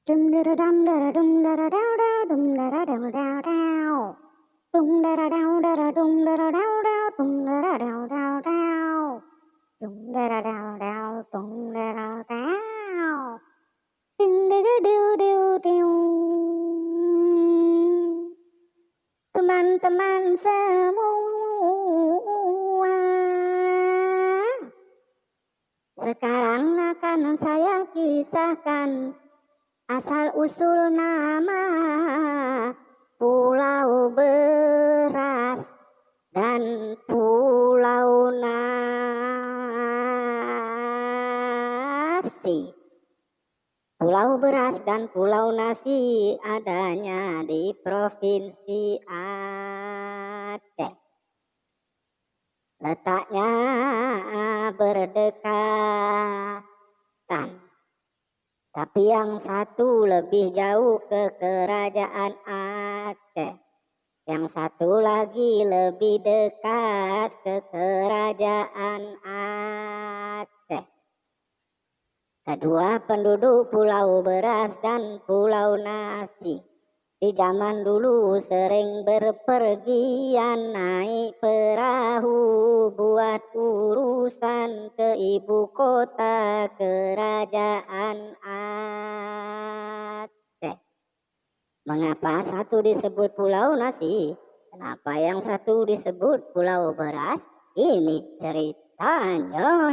Dum dara dum dara dum dara dow dow dum dara dow dow dow. Dum dara dow dara dum dara dow dow dum dara dow dow dow. Dum dara dow dow dum dara dow. Ding diga diu diu diu. Teman-teman semua, sekarang akan saya kisahkan asal-usul nama Pulau Beras dan Pulau Nasi. Pulau Beras dan Pulau Nasi adanya di Provinsi Aceh. Letaknya berdekatan, tapi yang satu lebih jauh ke Kerajaan Aceh, yang satu lagi lebih dekat ke Kerajaan Aceh. Kedua penduduk Pulau Beras dan Pulau Nasi di zaman dulu sering berpergian naik perahu buat urusan ke ibu kota Kerajaan Aceh. Mengapa satu disebut Pulau Nasi? Kenapa yang satu disebut Pulau Beras? Ini ceritanya.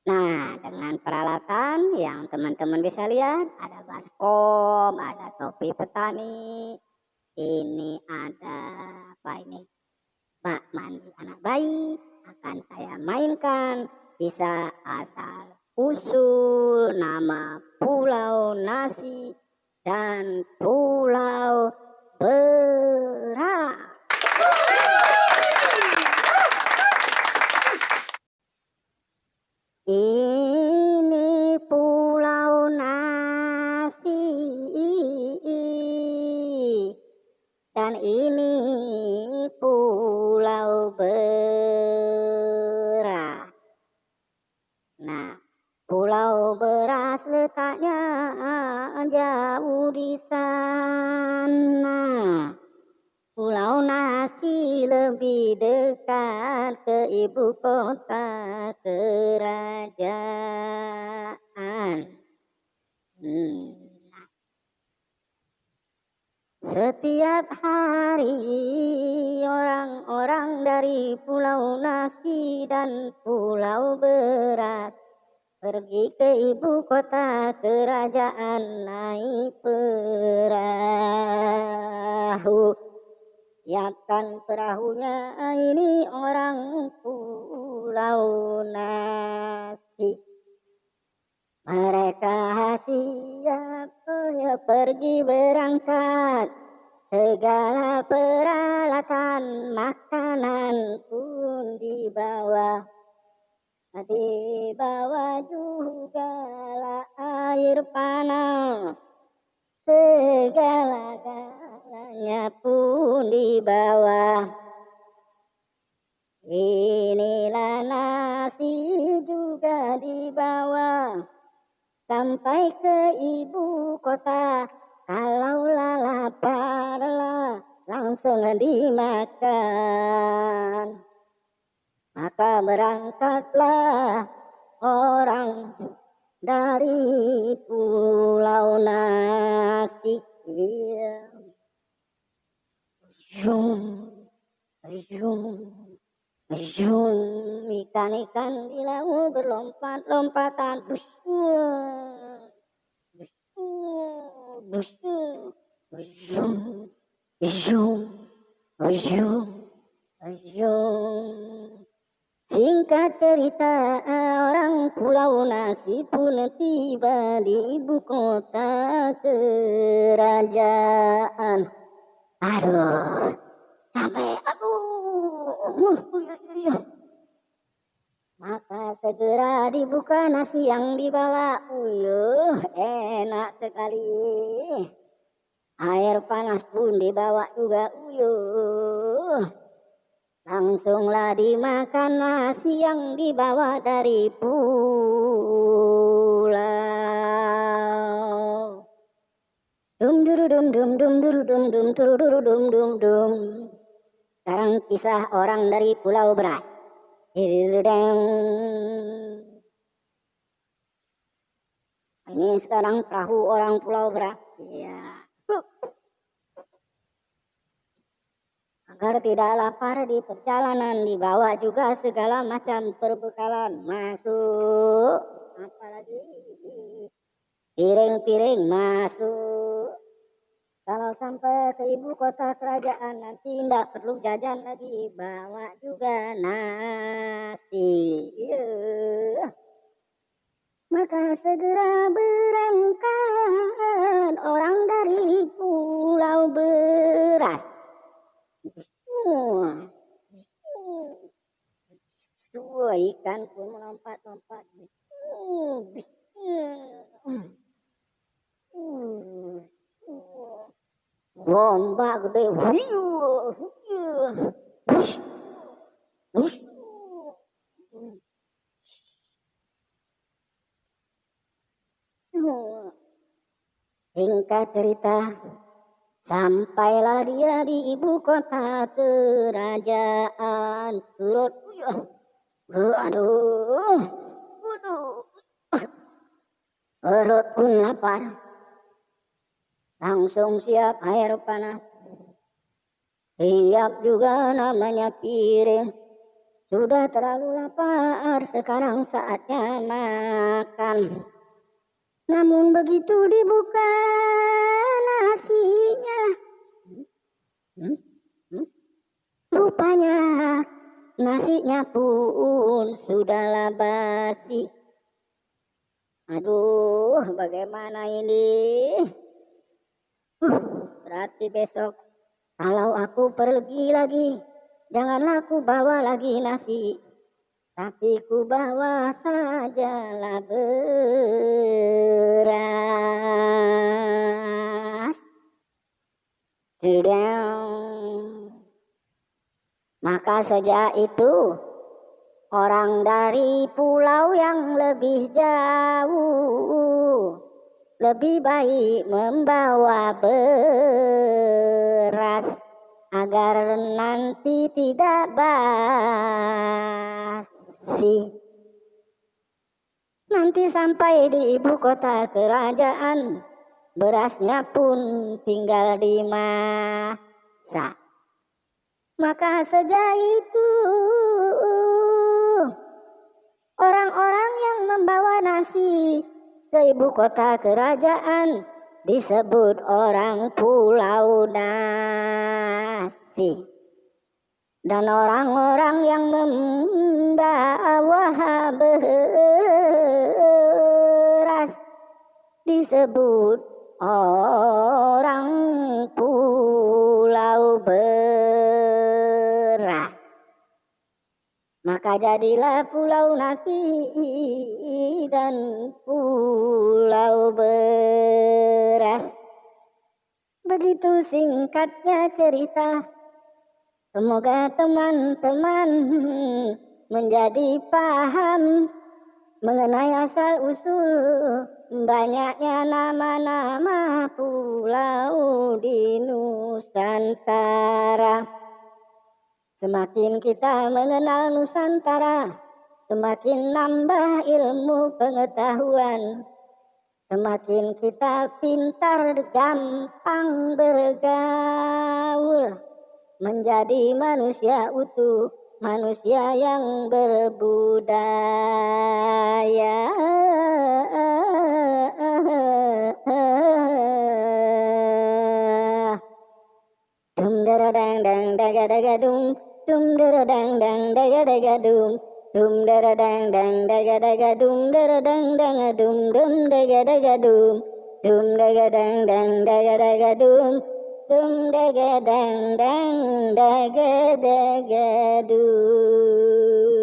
Nah, dengan peralatan yang teman-teman bisa lihat, ada baskom, ada topi petani, ini ada apa ini? Bak mandi anak bayi. Akan saya mainkan kisah asal usul nama Pulau Nasi dan Pulau Beras. Ini Pulau Nasi dan ini Pulau Beras. Nah, Pulau Beras letaknya jauh di sana. Pulau Nasi lebih dekat ke ibu kota kerajaan. Setiap hari orang-orang dari Pulau Nasi dan Pulau Beras pergi ke ibu kota kerajaan naik perahu. Siapkan perahunya, ini orang Pulau Nasi. Mereka siap pergi berangkat. Segala peralatan makanan pun dibawa. Dibawa juga air panas. Segala-galanya pun dibawa. Inilah nasi juga dibawa. Sampai ke ibu kota, kalaulah laparlah langsung dimakan. Maka berangkatlah orang dari Pulau Nasi. Ikan-ikan di laut berlompat-lompatan. Singkat cerita, orang Pulau Nasi pun tiba di ibu kota kerajaan. Aduh, sampai maka segera dibuka nasi yang dibawa. Enak sekali. Air panas pun dibawa juga. Langsunglah dimakan nasi yang dibawa dari Pulau dum dum dum dum dum dum dum dum. Sekarang kisah orang dari Pulau Beras. Ini sekarang perahu orang Pulau Beras. Iya. Agar tidak lapar di perjalanan, dibawa juga segala macam perbekalan. Masuk. Apalagi piring-piring masuk. Kalau sampai ke ibu kota kerajaan nanti tidak perlu jajan lagi, bawa juga nasi. Maka segera berangkat orang dari Pulau Beras. Ikan pun melompat-lompat. Ombak gede. Singkat cerita, sampailah dia di ibu kota kerajaan. Turut, perut pun lapar. Langsung siap air panas. Siap juga namanya piring. Sudah terlalu lapar, sekarang saatnya makan. Namun begitu dibuka nasinya, rupanya nasinya pun sudah basi. Aduh, bagaimana ini? Berarti besok kalau aku pergi lagi, janganlah aku bawa lagi nasi, tapi ku bawa sajalah beras. Maka sejak itu orang dari pulau yang lebih jauh lebih baik membawa beras agar nanti tidak basi. Nanti sampai di ibu kota kerajaan, berasnya pun tinggal dimasak. Maka sejak itu orang-orang yang membawa nasi ke ibu kota kerajaan disebut orang Pulau Nasi. Dan orang-orang yang membawa beras disebut orang Pulau Beras. Maka jadilah Pulau Nasi dan Pulau Beras. Begitu singkatnya cerita. Semoga teman-teman menjadi paham mengenai asal-usul banyaknya nama-nama pulau di Nusantara. Semakin kita mengenal Nusantara, semakin nambah ilmu pengetahuan. Semakin kita pintar, gampang bergaul, menjadi manusia utuh, manusia yang berbudaya. Dum dara dang dang daga daga dum. Dum dara dang dang daga daga dum. Dum dara dang dang daga daga dum dara dang dang dum dum daga daga dum. Dum daga dang dang daga daga dum. Dum daga dang dang daga daga dum.